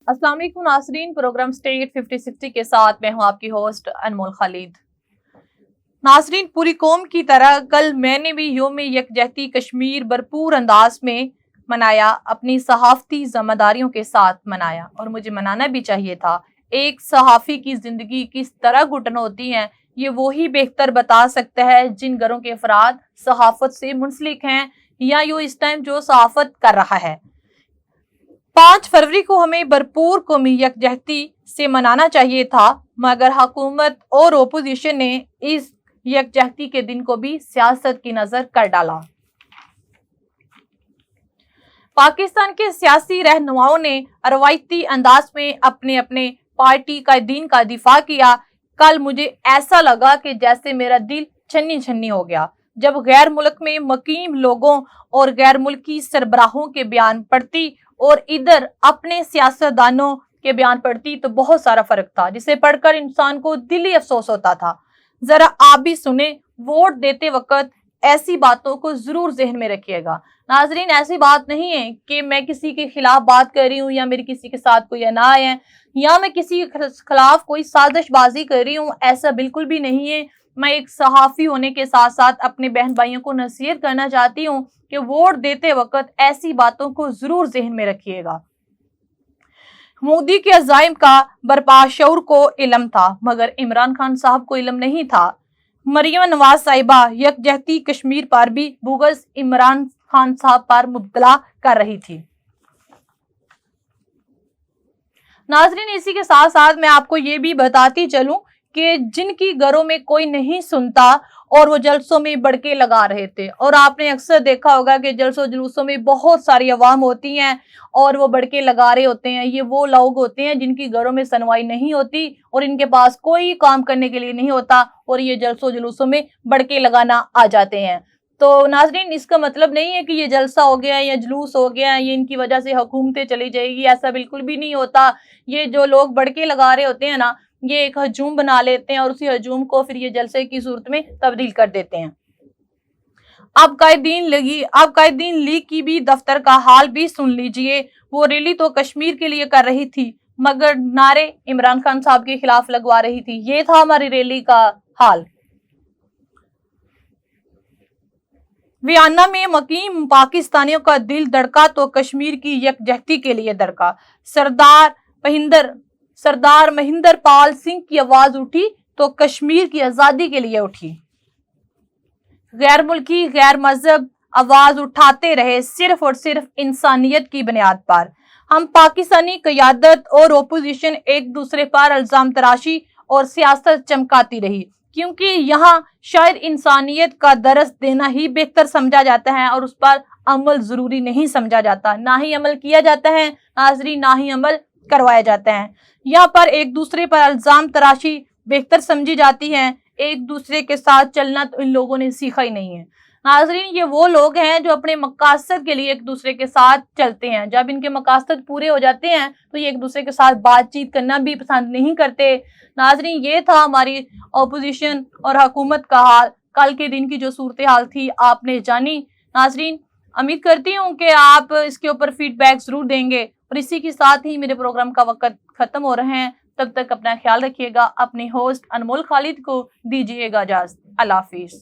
अस्सलाम वालेकुम नाज़रीन, प्रोग्राम स्टेट 5060 के साथ मैं हूं आपकी होस्ट अनमोल खालिद। नाज़रीन, पूरी कौम की तरह कल मैंने भी यौम यकजहती कश्मीर भरपूर अंदाज में मनाया, अपनी सहाफ़ती ज़िम्मेदारियों के साथ मनाया और मुझे मनाना भी चाहिए था। एक सहाफ़ी की ज़िंदगी किस तरह घुटन होती हैं ये वही बेहतर बता सकता है जिन घरों के अफराद सहाफ़त से मुंसलिक हैं या यो इस टाइम जो सहाफ़त कर रहा है। 5 फरवरी को हमें भरपूर कौमी यकजहती से मनाना चाहिए था, मगर हुकूमत और ओपोजिशन ने इस यकजहती के दिन को भी सियासत की नजर कर डाला। पाकिस्तान के सियासी रहनुमाओं ने रवायती अंदाज में अपने अपने पार्टी का दीन का दिफा किया। कल मुझे ऐसा लगा कि जैसे मेरा दिल छन्नी छन्नी हो गया जब गैर मुल्क में मकीम लोगों और गैर मुल्की सरबराहों के बयान पढ़ती और इधर अपने सियासतदानों के बयान पढ़ती तो बहुत सारा फर्क था, जिसे पढ़कर इंसान को दिली अफसोस होता था। जरा आप भी सुने, वोट देते वक्त ऐसी बातों को जरूर जहन में रखिएगा। नाजरीन, ऐसी बात नहीं है कि मैं किसी के खिलाफ बात कर रही हूँ या मेरी किसी के साथ कोई अन्याय है या मैं किसी के खिलाफ कोई साजिशबाजी कर रही हूँ, ऐसा बिल्कुल भी नहीं है। मैं एक सहाफ़ी होने के साथ साथ अपने बहन भाइयों को नसीहत करना चाहती हूँ कि वोट देते वक्त ऐसी बातों को जरूर जहन में रखिएगा। मोदी के अज़ाइम का बरपा शऊर को इल्म था, मगर इमरान खान साहब को इल्म नहीं था। मरियम नवाज साहिबा यकजहती कश्मीर पर भी बुग़्ज़ इमरान खान साहब पर मुब्तला कर रही थी। नाज़रीन, इसी के साथ साथ मैं आपको ये भी बताती चलूं कि जिनकी घरों में कोई नहीं सुनता और वो जलसों में बड़के लगा रहे थे, और आपने अक्सर देखा होगा कि जलसों जुलूसों में बहुत सारी अवाम होती हैं और वो बड़के लगा रहे होते हैं। ये वो लोग होते हैं जिनकी घरों में सुनवाई नहीं होती और इनके पास कोई काम करने के लिए नहीं होता और ये जलसों जुलूसों में बड़के लगाना आ जाते हैं। तो नाजरीन, इसका मतलब नहीं है कि ये जलसा हो गया या जुलूस हो गया ये इनकी वजह से हुकूमतें चली जाएगी, ऐसा बिल्कुल भी नहीं होता। ये जो लोग बड़के लगा रहे होते हैं ना, ये एक हजूम बना लेते हैं और उसी हजूम को फिर ये जलसे की सूरत में तब्दील कर देते हैं। अब कायदीन लीग की भी दफ्तर का हाल भी सुन लीजिए। वो रैली तो कश्मीर के लिए कर रही थी मगर नारे इमरान खान साहब के खिलाफ लगवा रही थी। ये था हमारी रैली का हाल। वियना में मकीम पाकिस्तानियों का दिल धड़का तो कश्मीर की यकजहती के लिए धड़का। सरदार महेंद्र पाल सिंह की आवाज उठी तो कश्मीर की आजादी के लिए उठी। गैर मुल्की गैर मजहब आवाज उठाते रहे सिर्फ और सिर्फ इंसानियत की बुनियाद पर। हम पाकिस्तानी क़यादत और ओपोजिशन एक दूसरे पर इल्जाम तराशी और सियासत चमकाती रही, क्योंकि यहाँ शायद इंसानियत का दर्स देना ही बेहतर समझा जाता है और उस पर अमल जरूरी नहीं समझा जाता। ना ही अमल किया जाता है नाज़रीन, ना ही अमल करवाया जाता है। यहाँ पर एक दूसरे पर इल्जाम तराशी बेहतर समझी जाती है, एक दूसरे के साथ चलना तो इन लोगों ने सीखा ही नहीं है। नाज़रीन, ये वो लोग हैं जो अपने मकासद के लिए एक दूसरे के साथ चलते हैं। जब इनके मकासद पूरे हो जाते हैं तो ये एक दूसरे के साथ बातचीत करना भी पसंद नहीं करते। नाज़रीन, ये था हमारी ऑपोजिशन और हुकूमत का हाल। कल के दिन की जो सूरत हाल थी आपने जानी। नाज़रीन, उम्मीद करती हूँ कि आप इसके ऊपर फीडबैक जरूर देंगे और इसी के साथ ही मेरे प्रोग्राम का वक्त खत्म हो रहे हैं। तब तक अपना ख्याल रखिएगा। अपने होस्ट अनमोल खालिद को दीजिएगा इजाज़त। अल्लाह हाफिज़।